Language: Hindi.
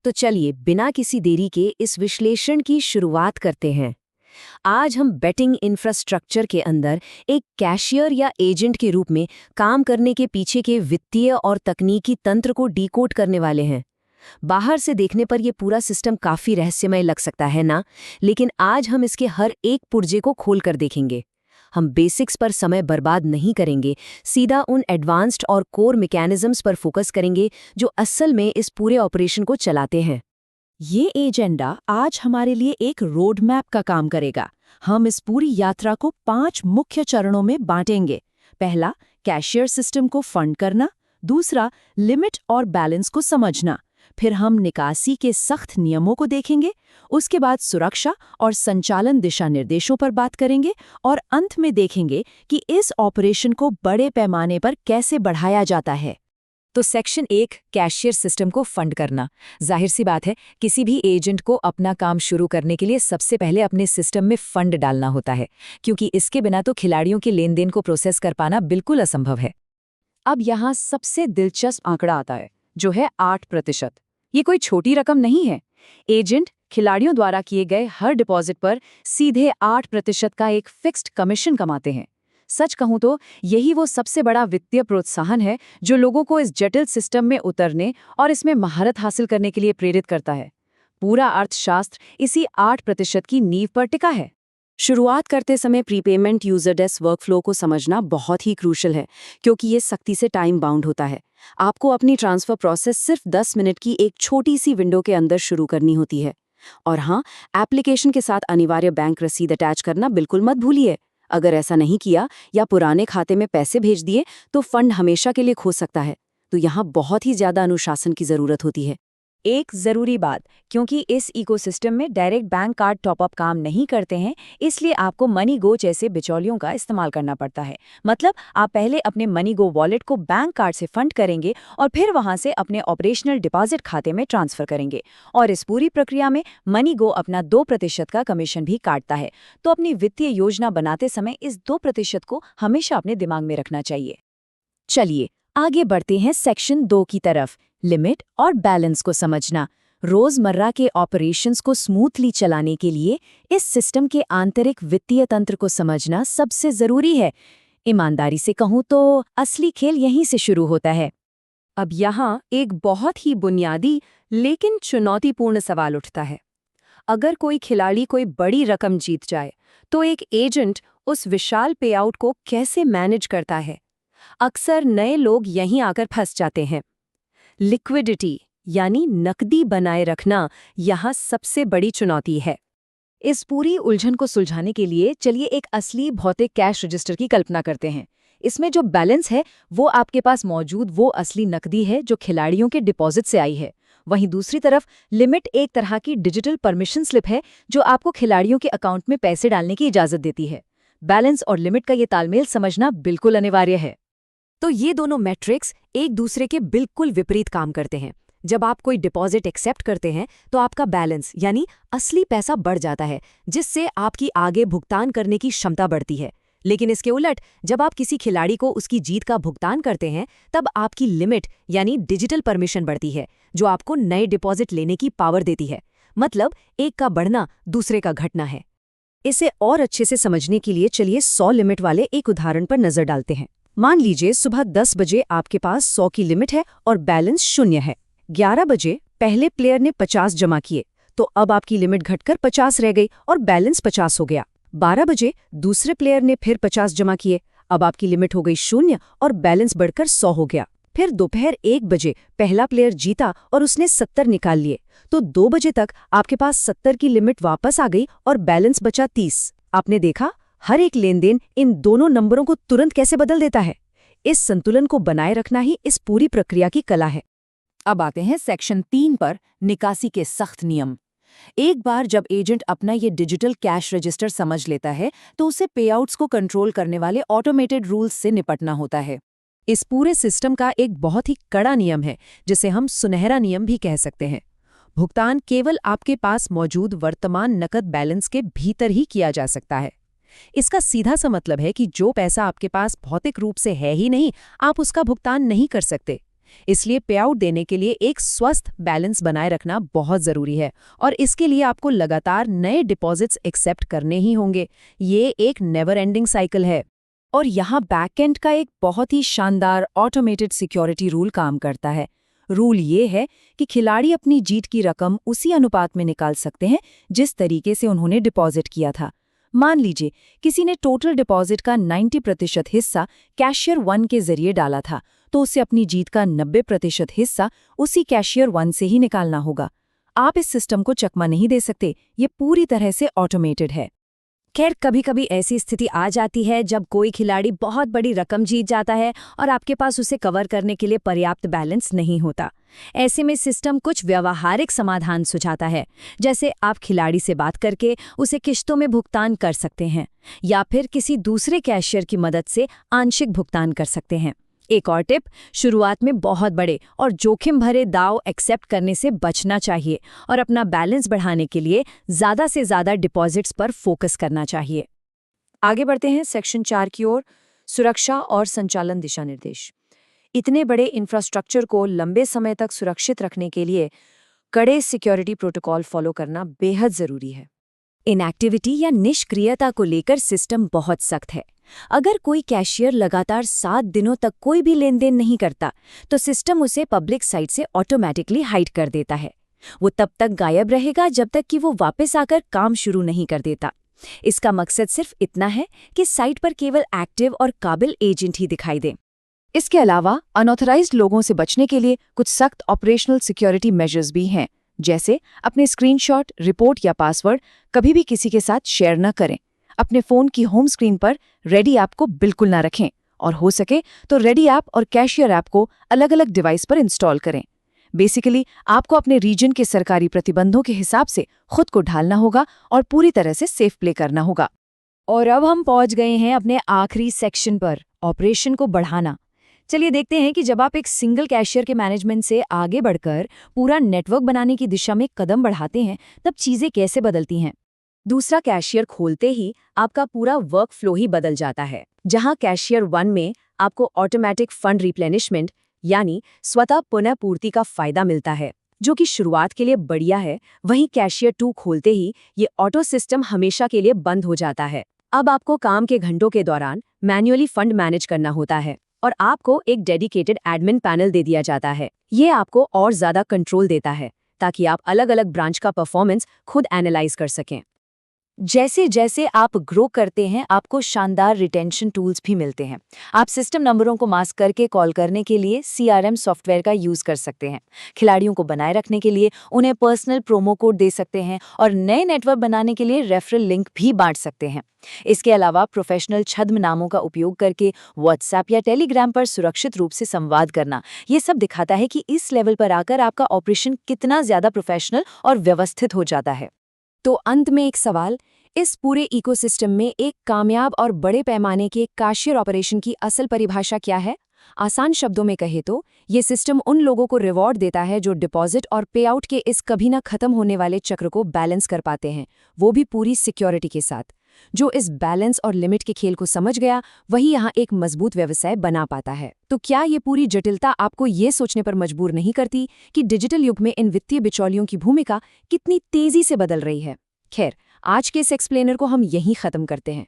तो चलिए बिना किसी देरी के इस विश्लेषण की शुरुआत करते हैं। आज हम बेटिंग इंफ्रास्ट्रक्चर के अंदर एक कैशियर या एजेंट के रूप में काम करने के पीछे के वित्तीय और तकनीकी तंत्र को डिकोड करने वाले हैं। बाहर से देखने पर यह पूरा सिस्टम काफी रहस्यमय लग सकता है ना, लेकिन आज हम इसके हर एक पुर्जे को खोलकर देखेंगे। हम बेसिक्स पर समय बर्बाद नहीं करेंगे, सीधा उन एडवांस्ड और कोर मैकेनिज्म्स पर फोकस करेंगे जो असल में इस पूरे ऑपरेशन को चलाते हैं। ये एजेंडा आज हमारे लिए एक रोड मैप का काम करेगा। हम इस पूरी यात्रा को 5 मुख्य चरणों में बांटेंगे। पहला, कैशियर सिस्टम को फंड करना। दूसरा, लिमिट और बैलेंस को समझना। फिर हम निकासी के सख्त नियमों को देखेंगे। उसके बाद सुरक्षा और संचालन दिशा निर्देशों पर बात करेंगे और अंत में देखेंगे कि इस ऑपरेशन को बड़े पैमाने पर कैसे बढ़ाया जाता है। तो सेक्शन 1, कैशियर सिस्टम को फंड करना। जाहिर सी बात है, किसी भी एजेंट को अपना काम शुरू करने के लिए सबसे पहले अपने सिस्टम में फंड डालना होता है, क्योंकि इसके बिना तो खिलाड़ियों के लेन देन को प्रोसेस कर पाना बिल्कुल असंभव है। अब यहाँ सबसे दिलचस्प आंकड़ा आता है, जो है 8%। ये कोई छोटी रकम नहीं है। एजेंट खिलाड़ियों द्वारा किए गए हर डिपॉजिट पर सीधे 8% का एक फिक्स्ड कमीशन कमाते हैं। सच कहूं तो यही वो सबसे बड़ा वित्तीय प्रोत्साहन है जो लोगों को इस जटिल सिस्टम में उतरने और इसमें महारत हासिल करने के लिए प्रेरित करता है। पूरा अर्थशास्त्र इसी 8% की नींव पर टिका है। शुरुआत करते समय प्रीपेमेंट यूजर डेस्क वर्कफ्लो को समझना बहुत ही क्रूशल है, क्योंकि ये सख्ती से टाइम बाउंड होता है। आपको अपनी ट्रांसफर प्रोसेस सिर्फ 10 मिनट की एक छोटी सी विंडो के अंदर शुरू करनी होती है। और हाँ, एप्लीकेशन के साथ अनिवार्य बैंक रसीद अटैच करना बिल्कुल मत भूलिए। अगर ऐसा नहीं किया या पुराने खाते में पैसे भेज दिए तो फंड हमेशा के लिए खो सकता है। तो यहाँ बहुत ही ज्यादा अनुशासन की जरूरत होती है। एक जरूरी बात, क्योंकि इस इकोसिस्टम में डायरेक्ट बैंक कार्ड टॉपअप काम नहीं करते हैं, इसलिए आपको मनी गो जैसे बिचौलियों का इस्तेमाल करना पड़ता है। मतलब आप पहले अपने मनी गो वॉलेट को बैंक कार्ड से फंड करेंगे और फिर वहां से अपने ऑपरेशनल डिपॉजिट खाते में ट्रांसफर करेंगे। और इस पूरी प्रक्रिया में मनी गो अपना 2% का कमीशन भी काटता है। तो अपनी वित्तीय योजना बनाते समय इस 2% को हमेशा अपने दिमाग में रखना चाहिए। चलिए आगे बढ़ते हैं सेक्शन 2 की तरफ, लिमिट और बैलेंस को समझना। रोजमर्रा के ऑपरेशंस को स्मूथली चलाने के लिए इस सिस्टम के आंतरिक वित्तीय तंत्र को समझना सबसे जरूरी है। ईमानदारी से कहूं तो असली खेल यहीं से शुरू होता है। अब यहाँ एक बहुत ही बुनियादी लेकिन चुनौतीपूर्ण सवाल उठता है। अगर कोई खिलाड़ी कोई बड़ी रकम जीत जाए तो एक एजेंट उस विशाल पेआउट को कैसे मैनेज करता है? अक्सर नए लोग यहीं आकर फंस जाते हैं। लिक्विडिटी यानी नकदी बनाए रखना यहाँ सबसे बड़ी चुनौती है। इस पूरी उलझन को सुलझाने के लिए चलिए एक असली भौतिक कैश रजिस्टर की कल्पना करते हैं। इसमें जो बैलेंस है वो आपके पास मौजूद वो असली नकदी है जो खिलाड़ियों के डिपॉजिट से आई है। वहीं दूसरी तरफ लिमिट एक तरह की डिजिटल परमिशन स्लिप है जो आपको खिलाड़ियों के अकाउंट में पैसे डालने की इजाजत देती है। बैलेंस और लिमिट का ये तालमेल समझना बिल्कुल अनिवार्य है। तो ये दोनों मैट्रिक्स एक दूसरे के बिल्कुल विपरीत काम करते हैं। जब आप कोई डिपॉजिट एक्सेप्ट करते हैं तो आपका बैलेंस यानी असली पैसा बढ़ जाता है, जिससे आपकी आगे भुगतान करने की क्षमता बढ़ती है। लेकिन इसके उलट जब आप किसी खिलाड़ी को उसकी जीत का भुगतान करते हैं तब आपकी लिमिट यानी डिजिटल परमिशन बढ़ती है, जो आपको नए डिपॉजिट लेने की पावर देती है। मतलब एक का बढ़ना दूसरे का घटना है। इसे और अच्छे से समझने के लिए चलिए 100 लिमिट वाले एक उदाहरण पर नजर डालते हैं। मान लीजिए सुबह 10 बजे आपके पास 100 की लिमिट है और बैलेंस 0 है। 11 बजे पहले प्लेयर ने 50 जमा किए तो अब आपकी लिमिट घटकर 50 रह गई और बैलेंस 50 हो गया। 12 बजे दूसरे प्लेयर ने फिर 50 जमा किए, अब आपकी लिमिट हो गई 0 और बैलेंस बढ़कर 100 हो गया। फिर दोपहर 1 बजे पहला प्लेयर जीता और उसने 70 निकाल लिए, तो 2 बजे तक आपके पास 70 की लिमिट वापस आ गई और बैलेंस बचा 30। आपने देखा हर एक लेनदेन इन दोनों नंबरों को तुरंत कैसे बदल देता है। इस संतुलन को बनाए रखना ही इस पूरी प्रक्रिया की कला है। अब आते हैं सेक्शन 3 पर, निकासी के सख्त नियम। एक बार जब एजेंट अपना ये डिजिटल कैश रजिस्टर समझ लेता है तो उसे पेआउट्स को कंट्रोल करने वाले ऑटोमेटेड रूल्स से निपटना होता है। इस पूरे सिस्टम का एक बहुत ही कड़ा नियम है जिसे हम सुनहरा नियम भी कह सकते हैं। भुगतान केवल आपके पास मौजूद वर्तमान नकद बैलेंस के भीतर ही किया जा सकता है। इसका सीधा सा मतलब है कि जो पैसा आपके पास भौतिक रूप से है ही नहीं, आप उसका भुगतान नहीं कर सकते। इसलिए पे आउट देने के लिए एक स्वस्थ बैलेंस बनाए रखना बहुत ज़रूरी है और इसके लिए आपको लगातार नए डिपॉजिट्स एक्सेप्ट करने ही होंगे। ये एक नेवर एंडिंग साइकिल है। और यहाँ बैकएंड का एक बहुत ही शानदार ऑटोमेटेड सिक्योरिटी रूल काम करता है। रूल ये है कि खिलाड़ी अपनी जीत की रकम उसी अनुपात में निकाल सकते हैं जिस तरीके से उन्होंने डिपॉजिट किया था। मान लीजिए किसी ने टोटल डिपॉजिट का 90% हिस्सा कैशियर 1 के जरिए डाला था, तो उसे अपनी जीत का 90% हिस्सा उसी कैशियर 1 से ही निकालना होगा। आप इस सिस्टम को चकमा नहीं दे सकते, ये पूरी तरह से ऑटोमेटेड है। खैर, कभी कभी ऐसी स्थिति आ जाती है जब कोई खिलाड़ी बहुत बड़ी रकम जीत जाता है और आपके पास उसे कवर करने के लिए पर्याप्त बैलेंस नहीं होता। ऐसे में सिस्टम कुछ व्यावहारिक समाधान सुझाता है, जैसे आप खिलाड़ी से बात करके उसे किश्तों में भुगतान कर सकते हैं या फिर किसी दूसरे कैशियर की मदद से आंशिक भुगतान कर सकते हैं। एक और टिप, शुरुआत में बहुत बड़े और जोखिम भरे दाव एक्सेप्ट करने से बचना चाहिए और अपना बैलेंस बढ़ाने के लिए ज़्यादा से ज़्यादा डिपॉजिट्स पर फोकस करना चाहिए। आगे बढ़ते हैं सेक्शन 4 की ओर, सुरक्षा और संचालन दिशा निर्देश। इतने बड़े इंफ्रास्ट्रक्चर को लंबे समय तक सुरक्षित रखने के लिए कड़े सिक्योरिटी प्रोटोकॉल फॉलो करना बेहद ज़रूरी है। इनएक्टिविटी या निष्क्रियता को लेकर सिस्टम बहुत सख्त है। अगर कोई कैशियर लगातार 7 दिनों तक कोई भी लेन देन नहीं करता, तो सिस्टम उसे पब्लिक साइट से ऑटोमेटिकली हाइड कर देता है। वो तब तक गायब रहेगा जब तक कि वो वापस आकर काम शुरू नहीं कर देता। इसका मकसद सिर्फ इतना है कि साइट पर केवल एक्टिव और काबिल एजेंट ही दिखाई दें। इसके अलावा अनऑथराइज्ड लोगों से बचने के लिए कुछ सख्त ऑपरेशनल सिक्योरिटी मेजर्स भी हैं, जैसे अपने स्क्रीनशॉट, रिपोर्ट या पासवर्ड कभी भी किसी के साथ शेयर न करें। अपने फ़ोन की होम स्क्रीन पर रेडी ऐप को बिल्कुल ना रखें और हो सके तो रेडी ऐप और कैशियर ऐप को अलग अलग डिवाइस पर इंस्टॉल करें। बेसिकली आपको अपने रीजन के सरकारी प्रतिबंधों के हिसाब से खुद को ढालना होगा और पूरी तरह से सेफ प्ले करना होगा। और अब हम पहुंच गए हैं अपने आखिरी सेक्शन पर, ऑपरेशन को बढ़ाना। चलिए देखते हैं कि जब आप एक सिंगल कैशियर के मैनेजमेंट से आगे बढ़कर पूरा नेटवर्क बनाने की दिशा में कदम बढ़ाते हैं, तब चीज़ें कैसे बदलती हैं। दूसरा कैशियर खोलते ही आपका पूरा वर्क फ्लो ही बदल जाता है। जहां कैशियर 1 में आपको ऑटोमेटिक फंड रिप्लेनिशमेंट यानी स्वतः पुनः पूर्ति का फायदा मिलता है, जो कि शुरुआत के लिए बढ़िया है, वहीं कैशियर 2 खोलते ही ये ऑटो सिस्टम हमेशा के लिए बंद हो जाता है। अब आपको काम के घंटों के दौरान मैन्युअली फंड मैनेज करना होता है और आपको एक डेडिकेटेड एडमिन पैनल दे दिया जाता है। ये आपको और ज़्यादा कंट्रोल देता है ताकि आप अलग अलग ब्रांच का परफॉर्मेंस खुद एनालाइज कर सकें। जैसे जैसे आप ग्रो करते हैं, आपको शानदार रिटेंशन टूल्स भी मिलते हैं। आप सिस्टम नंबरों को मास्क करके कॉल करने के लिए CRM सॉफ्टवेयर का यूज़ कर सकते हैं। खिलाड़ियों को बनाए रखने के लिए उन्हें पर्सनल प्रोमो कोड दे सकते हैं और नए नेटवर्क बनाने के लिए रेफरल लिंक भी बांट सकते हैं। इसके अलावा प्रोफेशनल छद्म नामों का उपयोग करके व्हाट्सएप या टेलीग्राम पर सुरक्षित रूप से संवाद करना, ये सब दिखाता है कि इस लेवल पर आकर आपका ऑपरेशन कितना ज़्यादा प्रोफेशनल और व्यवस्थित हो जाता है। तो अंत में एक सवाल, इस पूरे इकोसिस्टम में एक कामयाब और बड़े पैमाने के कैशियर ऑपरेशन की असल परिभाषा क्या है? आसान शब्दों में कहे तो ये सिस्टम उन लोगों को रिवॉर्ड देता है जो डिपॉजिट और पे आउट के इस कभी ना खत्म होने वाले चक्र को बैलेंस कर पाते हैं, वो भी पूरी सिक्योरिटी के साथ। जो इस बैलेंस और लिमिट के खेल को समझ गया, वही यहाँ एक मजबूत व्यवसाय बना पाता है। तो क्या ये पूरी जटिलता आपको ये सोचने पर मजबूर नहीं करती कि डिजिटल युग में इन वित्तीय बिचौलियों की भूमिका कितनी तेजी से बदल रही है? खैर, आज के इस एक्सप्लेनर को हम यहीं खत्म करते हैं।